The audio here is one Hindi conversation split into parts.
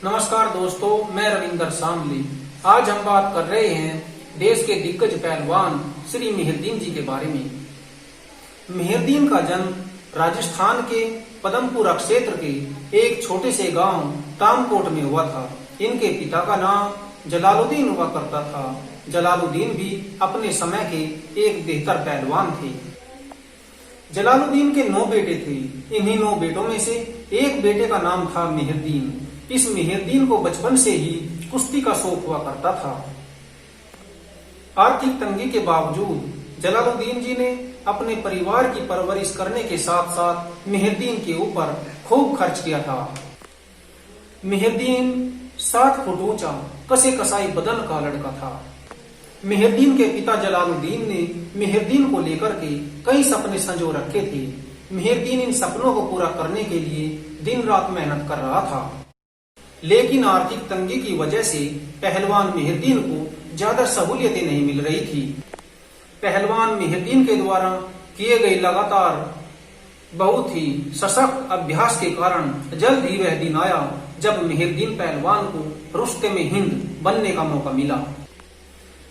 नमस्कार दोस्तों, मैं रविंदर शामली। आज हम बात कर रहे हैं देश के दिग्गज पहलवान श्री मेहरदीन जी के बारे में। मेहरदीन का जन्म राजस्थान के पदमपुरा क्षेत्र के एक छोटे से गांव तामकोट में हुआ था। इनके पिता का नाम जलालुद्दीन हुआ करता था। जलालुद्दीन भी अपने समय के एक बेहतर पहलवान थे। जलालुद्दीन के 9 बेटे थे। इन्हीं 9 बेटों में से एक बेटे का नाम था मेहरदीन। इस मेहरदीन को बचपन से ही कुश्ती का शौक हुआ करता था। आर्थिक तंगी के बावजूद जलालुद्दीन जी ने अपने परिवार की परवरिश करने के साथ साथ मेहरदीन के ऊपर खूब खर्च किया था। मेहरदीन 7 फुट ऊंचा कसे कसाई बदन का लड़का था। मेहरदीन के पिता जलालुद्दीन ने मेहरदीन को लेकर के कई सपने संजो रखे थे। मेहरदीन इन सपनों को पूरा करने के लिए दिन रात मेहनत कर रहा था, लेकिन आर्थिक तंगी की वजह से पहलवान मेहरदीन को ज्यादा सहूलियतें नहीं मिल रही थी। पहलवान मेहरदीन के द्वारा किए गए लगातार बहुत ही सशक्त अभ्यास के कारण जल्द ही वह दिन आया जब मेहरदीन पहलवान को रुस्तम-ए-हिंद बनने का मौका मिला।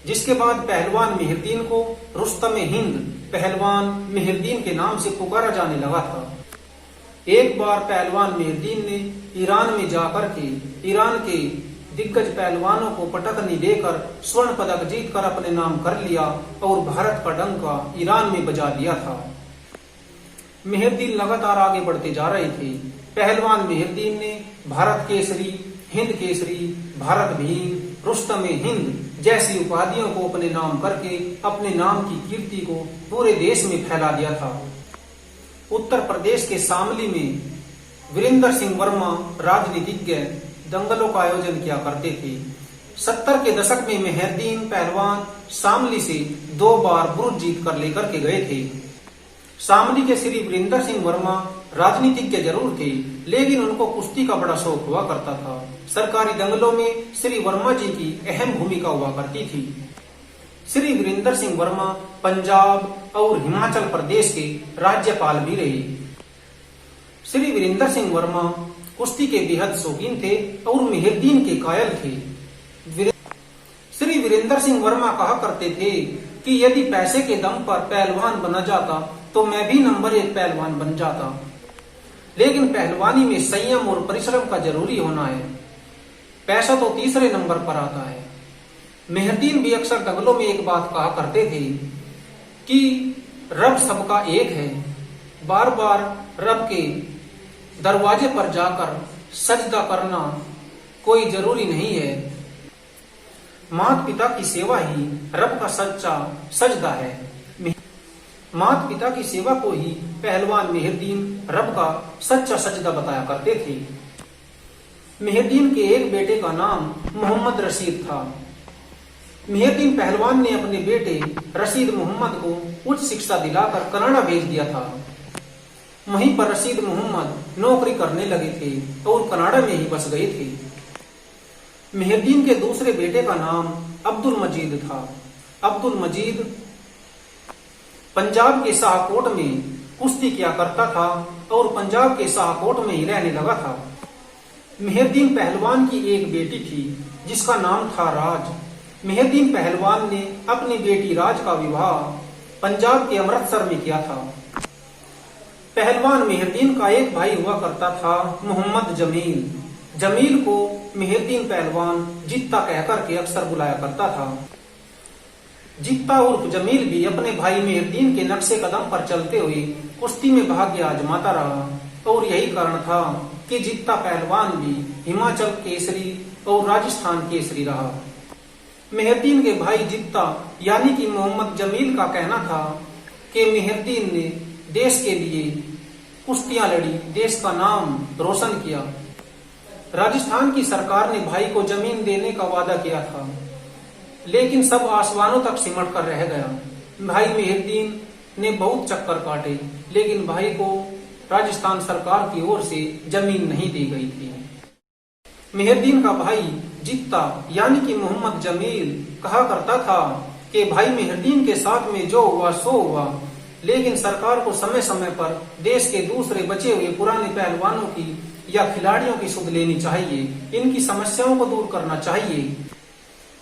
जिसके बाद पहलवान मेहरदीन को रुस्तम-ए-हिंद पहलवान मेहरदीन के नाम से पुकारा जाने लगा था। एक बार पहलवान मेहरदीन ने ईरान में जाकर के ईरान के दिग्गज पहलवानों को पटकनी देकर स्वर्ण पदक जीतकर अपने नाम कर लिया और भारत का डंका ईरान में बजा दिया था। मेहरदीन लगातार आगे बढ़ते जा रहे थे। पहलवान मेहरदीन ने भारत केसरी, हिंद केसरी, भारत भीम, रुस्तम-ए-हिंद जैसी उपाधियों को अपने नाम करके अपने नाम की कीर्ति को पूरे देश में फैला दिया था। उत्तर प्रदेश के शामली में वीरेंद्र सिंह वर्मा राजनीतिज्ञ दंगलों का आयोजन किया करते थे। 70 के दशक में मेहरदीन पहलवान शामली से 2 बार बुर्ज जीत कर लेकर के गए थे। शामली के श्री वीरेंद्र सिंह वर्मा राजनीतिज्ञ जरूर थे, लेकिन उनको कुश्ती का बड़ा शौक हुआ करता था। सरकारी दंगलों में श्री वर्मा जी की अहम भूमिका हुआ करती थी। श्री वीरेंद्र सिंह वर्मा पंजाब और हिमाचल प्रदेश के राज्यपाल भी रहे। श्री वीरेंद्र सिंह वर्मा कुश्ती के बेहद शौकीन थे और मेहरदीन के कायल थे। श्री वीरेंद्र सिंह वर्मा कहा करते थे कि यदि पैसे के दम पर पहलवान बना जाता तो मैं भी नंबर 1 पहलवान बन जाता, लेकिन पहलवानी में संयम और परिश्रम का जरूरी होना है। पैसा तो तीसरे नंबर पर आता है। मेहरदीन भी अक्सर दंगलों में एक बात कहा करते थे कि रब सबका एक है। बार बार रब के दरवाजे पर जाकर सजदा करना कोई जरूरी नहीं है। माता पिता की सेवा ही रब का सच्चा सजदा है। माता पिता की सेवा को ही पहलवान मेहरदीन रब का सच्चा सजदा बताया करते थे। मेहरदीन के एक बेटे का नाम मोहम्मद रशीद था। मेहरदीन पहलवान ने अपने बेटे रशीद मोहम्मद को उच्च शिक्षा दिलाकर कनाडा भेज दिया था। वहीं पर रशीद मोहम्मद नौकरी करने लगे थे और कनाडा में ही बस गए थे। मेहरदीन के दूसरे बेटे का नाम अब्दुल मजीद था। अब्दुल मजीद पंजाब के शाहकोट में कुश्ती किया करता था और पंजाब के शाहकोट में ही रहने लगा था। मेहरदीन पहलवान की एक बेटी थी जिसका नाम था राज। मेहरदीन पहलवान ने अपनी बेटी राज का विवाह पंजाब के अमृतसर में किया था। पहलवान मेहरदीन का एक भाई हुआ करता था मोहम्मद जमील। जमील को मेहरदीन पहलवान जित्ता कहकर के अक्सर बुलाया करता था। जित्ता उर्फ जमील भी अपने भाई मेहरदीन के नक्शे कदम पर चलते हुए कुश्ती में भाग्य आजमाता रहा और यही कारण था कि जित्ता पहलवान भी हिमाचल केसरी और राजस्थान केसरी रहा। मेहरदीन के भाई जित्ता यानी कि मोहम्मद जमील का कहना था कि मेहरदीन ने देश के लिए कुश्तियां लड़ी, देश का नाम रोशन किया। राजस्थान की सरकार ने भाई को जमीन देने का वादा किया था, लेकिन सब आसमानों तक सिमट कर रह गया। भाई मेहरदीन ने बहुत चक्कर काटे, लेकिन भाई को राजस्थान सरकार की ओर से जमीन नहीं दी गई थी। मेहरदीन का भाई जित्ता यानी कि मोहम्मद जमील कहा करता था कि भाई मेहरदीन के साथ में जो हुआ सो हुआ, लेकिन सरकार को समय समय पर देश के दूसरे बचे हुए पुराने पहलवानों की या खिलाड़ियों की सुध लेनी चाहिए। इनकी समस्याओं को दूर करना चाहिए।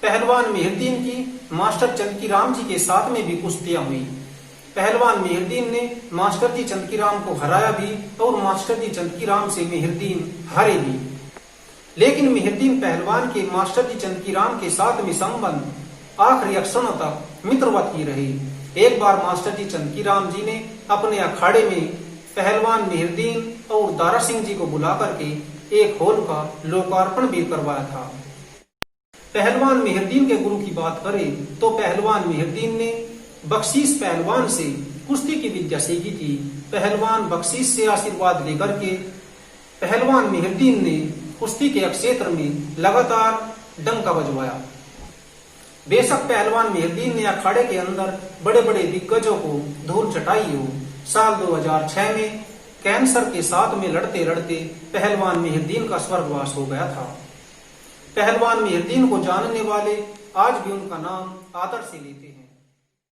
पहलवान मेहरदीन की मास्टर चंदकीराम जी के साथ में भी कुश्तियां हुई। पहलवान मेहरदीन ने मास्टर जी चंदकीराम को हराया भी और मास्टर जी चंदकीराम से मेहरदीन हारे भी। लेकिन मेहरदीन पहलवान के मास्टर जी चंदकीराम के साथ में संबंध आखिरी क्षणों तक मित्रवत ही रहे। एक बार मास्टर जी चंदकीराम जी ने अपने अखाड़े में पहलवान मेहरदीन और दारा सिंह जी को बुला करके एक हॉल का लोकार्पण भी करवाया था। पहलवान मेहरदीन के गुरु की बात करें तो पहलवान मेहरदीन ने बख्शीश पहलवान से कुश्ती की विद्या सीखी थी। पहलवान बख्शीश से आशीर्वाद लेकर के पहलवान मेहरदीन ने कुश्ती के क्षेत्र में लगातार डंका बजवाया। बेशक पहलवान मेहरदीन ने अखाड़े के अंदर बड़े बड़े दिग्गजों को धूल चटाई हो। साल 2006 में कैंसर के साथ में लड़ते लड़ते पहलवान मेहरदीन का स्वर्गवास हो गया था। पहलवान मेहरदीन को जानने वाले आज भी उनका नाम आदर से लेते हैं।